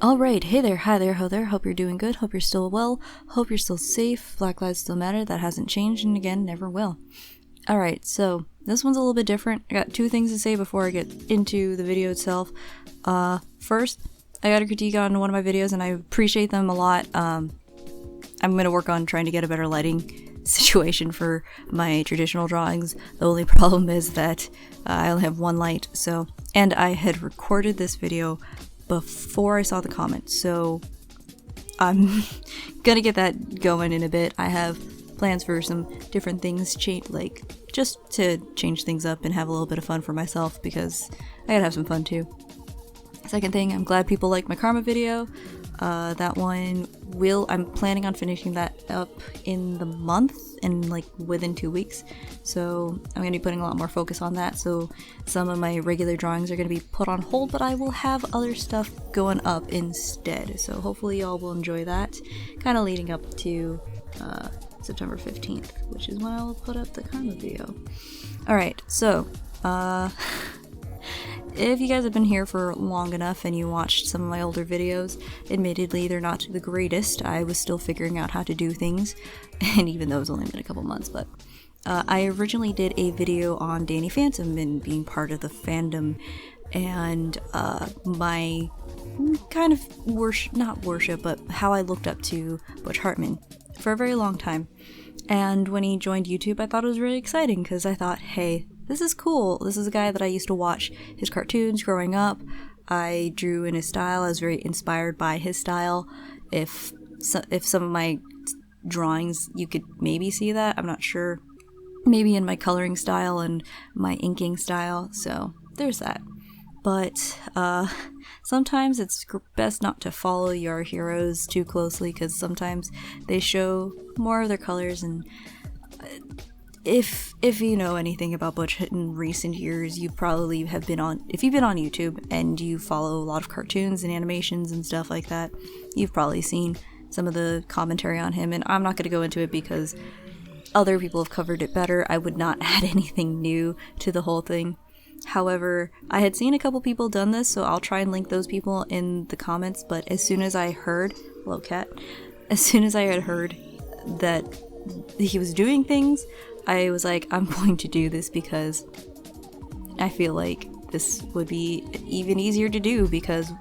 Alright, hey there, hi there, ho there, hope you're doing good, hope you're still well, hope you're still safe, Black Lives Still Matter, that hasn't changed and again, never will. Alright, so this one's a little bit different. I got two things to say before I get into the video itself. First, I got a critique on one of my videos and I appreciate them a lot. I'm gonna work on trying to get a better lighting situation for my traditional drawings. The only problem is that I only have one light, and I had recorded this video before I saw the comment, so I'm gonna get that going in a bit. I have plans for some different things, just to change things up and have a little bit of fun for myself, because I gotta have some fun too. Second thing, I'm glad people like my karma video. That one I'm planning on finishing that up in the month, and within 2 weeks. So I'm going to be putting a lot more focus on that. So some of my regular drawings are going to be put on hold, but I will have other stuff going up instead. So hopefully y'all will enjoy that. Kind of leading up to September 15th, which is when I will put up the karma video. Alright, so if you guys have been here for long enough and you watched some of my older videos, admittedly they're not the greatest. I was still figuring out how to do things, and even though it's only been a couple months, but I originally did a video on Danny Phantom and being part of the fandom, and my kind of not worship, but how I looked up to Butch Hartman for a very long time. And when he joined YouTube, I thought it was really exciting, because I thought, hey, this is cool. This is a guy that I used to watch his cartoons growing up. I drew in his style. I was very inspired by his style. If some of my drawings, you could maybe see that. I'm not sure. Maybe in my coloring style and my inking style. So there's that. But sometimes it's best not to follow your heroes too closely, because sometimes they show more of their colors. And if you know anything about Butch in recent years, you probably have been on, if you've been on YouTube and you follow a lot of cartoons and animations and stuff like that, you've probably seen some of the commentary on him, and I'm not going to go into it because other people have covered it better. I would not add anything new to the whole thing. However, I had seen a couple people done this, so I'll try and link those people in the comments, but as soon as I heard, hello cat, as soon as I had heard that he was doing things, I was like, I'm going to do this because I feel like this would be even easier to do because,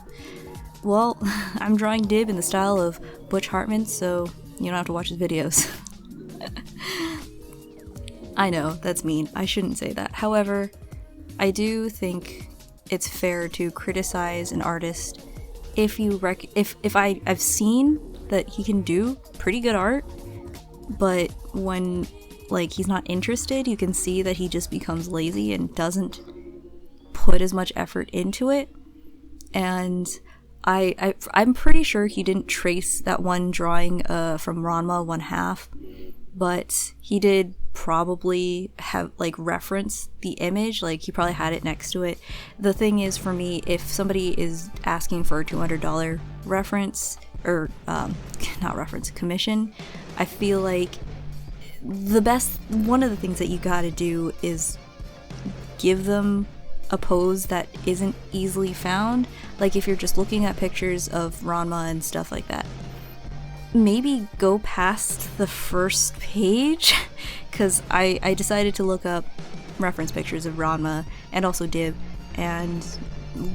well, I'm drawing Dib in the style of Butch Hartman, so you don't have to watch his videos. I know, that's mean. I shouldn't say that. However, I do think it's fair to criticize an artist if you if I've seen that he can do pretty good art, but when he's not interested, you can see that he just becomes lazy and doesn't put as much effort into it. And I'm pretty sure he didn't trace that one drawing from Ranma 1/2, but he did probably have reference the image, he probably had it next to it. The thing is, for me, if somebody is asking for a $200 reference or not reference, commission, I feel like one of the things that you gotta do is give them a pose that isn't easily found. If you're just looking at pictures of Ranma and stuff like that, maybe go past the first page, because I decided to look up reference pictures of Ranma and also Dib, and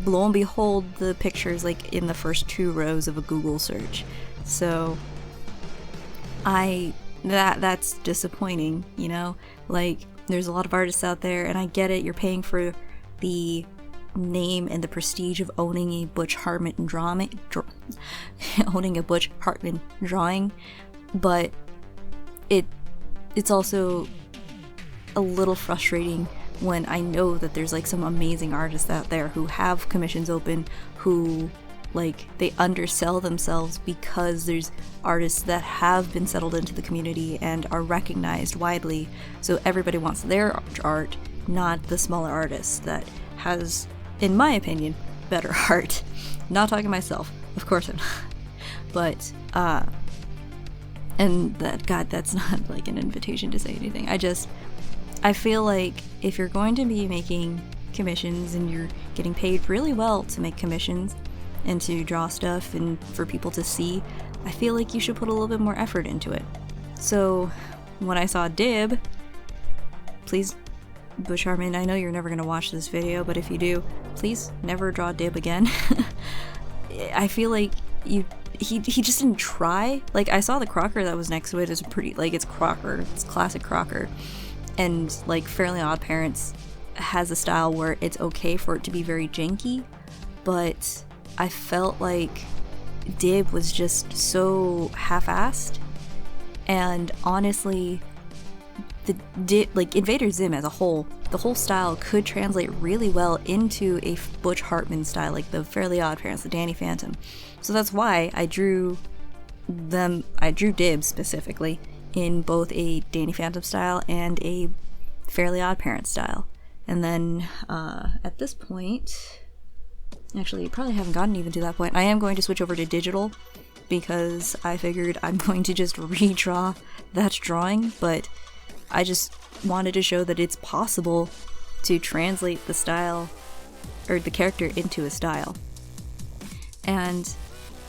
lo and behold, the pictures in the first 2 rows of a Google search. So that's disappointing, you know? There's a lot of artists out there, and I get it, you're paying for the name and the prestige of owning a Butch Hartman drawing, but it's also a little frustrating when I know that there's some amazing artists out there who have commissions open, who they undersell themselves because there's artists that have been settled into the community and are recognized widely, so everybody wants their art, not the smaller artist that has, in my opinion, better art. Not talking myself, of course I'm not. But, and that's not an invitation to say anything. I feel like if you're going to be making commissions and you're getting paid really well to make commissions, and to draw stuff and for people to see, I feel like you should put a little bit more effort into it. So when I saw Dib, please, Butch Hartman, I know you're never gonna watch this video, but if you do, please never draw Dib again. I feel like he just didn't try. Like, I saw the Crocker that was next to it is pretty, like, it's Crocker, it's classic Crocker, and like Fairly Odd Parents has a style where it's okay for it to be very janky, but I felt like Dib was just so half-assed, and honestly, like Invader Zim as a whole, the whole style could translate really well into a Butch Hartman style, like the Fairly Odd Parents, the Danny Phantom. So that's why I drew Dib specifically in both a Danny Phantom style and a Fairly Odd Parents style. And then at this point, actually, you probably haven't gotten even to that point, I am going to switch over to digital because I figured I'm going to just redraw that drawing, but I just wanted to show that it's possible to translate the style or the character into a style. And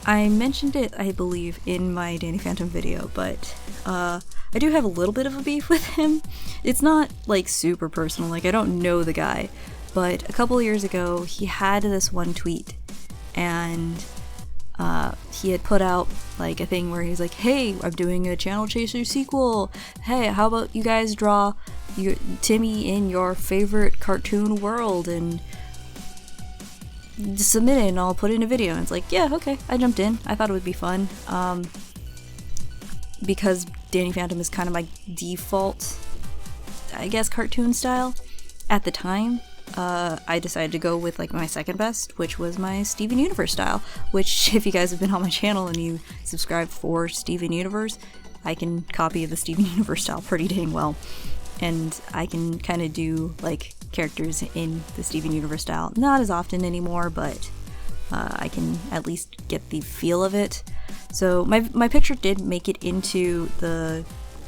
I mentioned it, I believe, in my Danny Phantom video, but I do have a little bit of a beef with him. It's not like super personal, like I don't know the guy, but a couple years ago he had this one tweet, and he had put out like a thing where he's like, hey, I'm doing a Channel Chaser sequel, hey, how about you guys draw Timmy in your favorite cartoon world and submit it and I'll put it in a video. And it's like, yeah, okay. I jumped in. I thought it would be fun, because Danny Phantom is kind of my default, I guess, cartoon style. At the time, I decided to go with like my second best, which was my Steven Universe style, which if you guys have been on my channel and you subscribe for Steven Universe, I can copy the Steven Universe style pretty dang well. And I can kind of do like characters in the Steven Universe style. Not as often anymore, but I can at least get the feel of it. So my picture did make it into the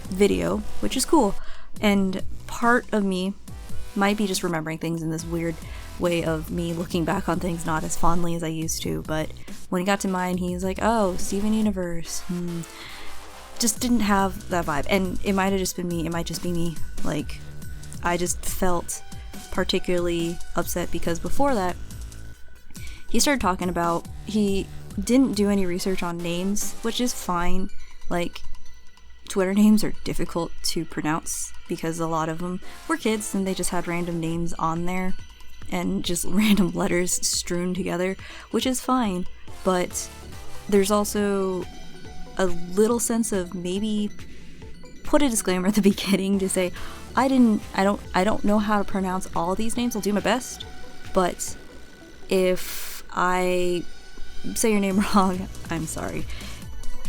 video, which is cool. And part of me might be just remembering things in this weird way of me looking back on things not as fondly as I used to, but when he got to mine, he's like, oh, Steven Universe, just didn't have that vibe. And it might have just been me, it might just be me, like, I just felt particularly upset because before that, he started talking about, he didn't do any research on names, which is fine. Like, Twitter names are difficult to pronounce because a lot of them were kids and they just had random names on there and just random letters strewn together, which is fine, but there's also a little sense of maybe put a disclaimer at the beginning to say, I don't know how to pronounce all of these names. I'll do my best, but if I say your name wrong, I'm sorry.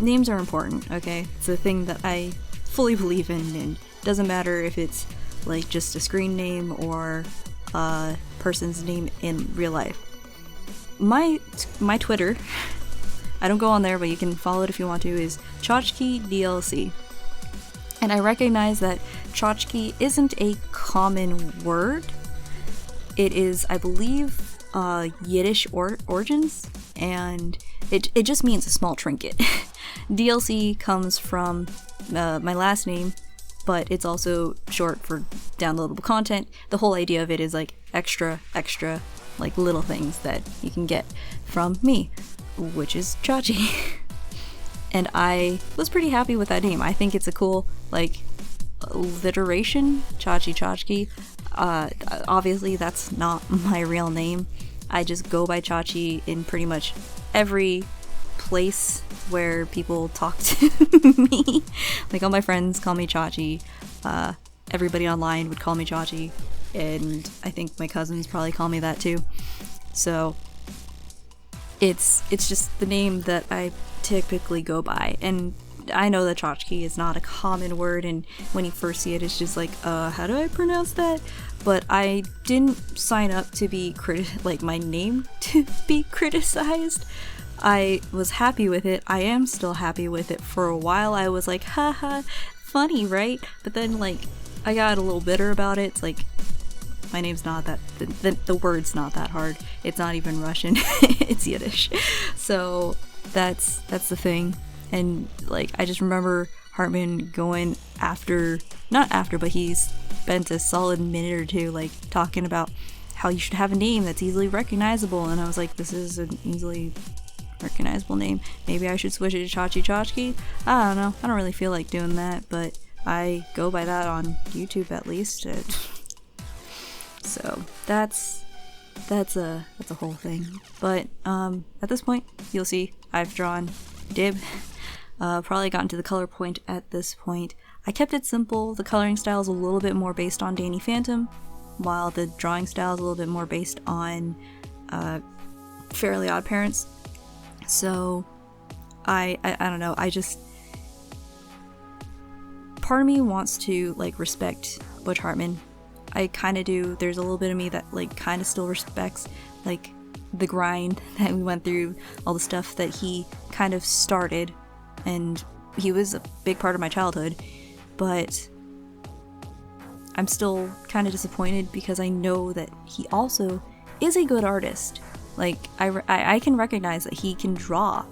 Names are important, okay? It's a thing that I fully believe in, and doesn't matter if it's like just a screen name or a person's name in real life. My Twitter, I don't go on there, but you can follow it if you want to, is Tchotchke DLC. And I recognize that tchotchke isn't a common word. It is, I believe, Yiddish origins, and it just means a small trinket. DLC comes from my last name, but it's also short for downloadable content. The whole idea of it is like extra, like little things that you can get from me, which is Chachi. And I was pretty happy with that name. I think it's a cool, like, alliteration, Chachi Tchotchke. Obviously that's not my real name. I just go by Chachi in pretty much every place where people talk to me. Like, all my friends call me Chachi. Everybody online would call me Chachi, and I think my cousins probably call me that too. So it's just the name that I typically go by, and I know that tchotchke is not a common word, and when you first see it, it's just like, how do I pronounce that? But I didn't sign up to be like my name to be criticized. I was happy with it. I am still happy with it. For a while I was like, haha, funny, right? But then, like, I got a little bitter about it. It's like, My name's not that, the word's not that hard. It's not even Russian, it's Yiddish. So that's the thing. And like, I just remember Hartman going but he spent a solid minute or two like talking about how you should have a name that's easily recognizable, and I was like, this is an easily recognizable name. Maybe I should switch it to Chachi Chachki? I don't know. I don't really feel like doing that, but I go by that on YouTube at least. So that's a whole thing. But at this point, you'll see I've drawn Dib. Probably gotten to the color point at this point. I kept it simple. The coloring style is a little bit more based on Danny Phantom, while the drawing style is a little bit more based on Fairly Odd Parents. So I don't know, I just, part of me wants to like respect Butch Hartman. I kind of do. There's a little bit of me that like kind of still respects like the grind that we went through, all the stuff that he kind of started, and he was a big part of my childhood, but I'm still kind of disappointed because I know that he also is a good artist. Like, I can recognize that he can draw.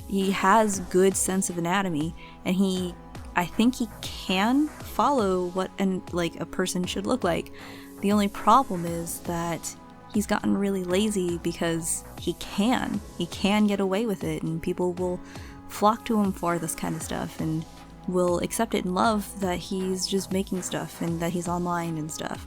He has good sense of anatomy, and I think he can follow what a person should look like. The only problem is that he's gotten really lazy because he can get away with it, and people will flock to him for this kind of stuff and will accept it and love that he's just making stuff and that he's online and stuff.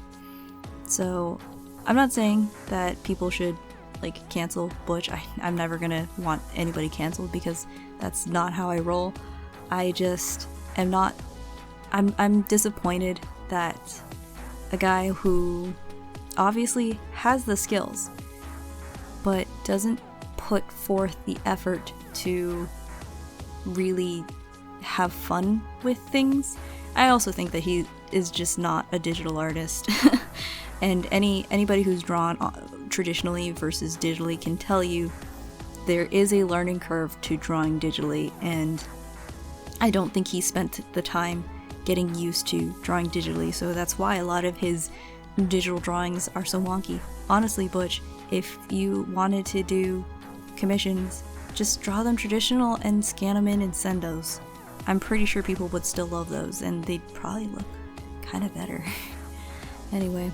So I'm not saying that people should like cancel Butch. I'm never gonna want anybody canceled because that's not how I roll. I just am not, I'm disappointed that a guy who obviously has the skills but doesn't put forth the effort to really have fun with things. I also think that he is just not a digital artist. And anybody who's drawn traditionally versus digitally can tell you there is a learning curve to drawing digitally, and I don't think he spent the time getting used to drawing digitally, so that's why a lot of his digital drawings are so wonky. Honestly, Butch, if you wanted to do commissions, just draw them traditional and scan them in and send those. I'm pretty sure people would still love those, and they'd probably look kind of better. Anyway,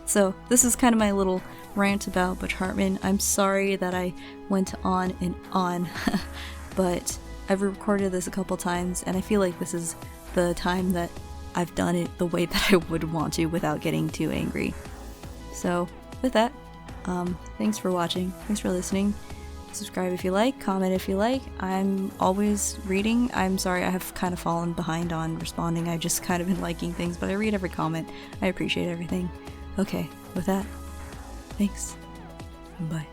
so this is kind of my little rant about Butch Hartman. I'm sorry that I went on and on, but I've recorded this a couple times, and I feel like this is the time that I've done it the way that I would want to without getting too angry. So with that, thanks for watching, thanks for listening. Subscribe if you like, comment if you like. I'm always reading. I'm sorry I have kind of fallen behind on responding. I've just kind of been liking things, but I read every comment. I appreciate everything. Okay, with that, thanks, and bye.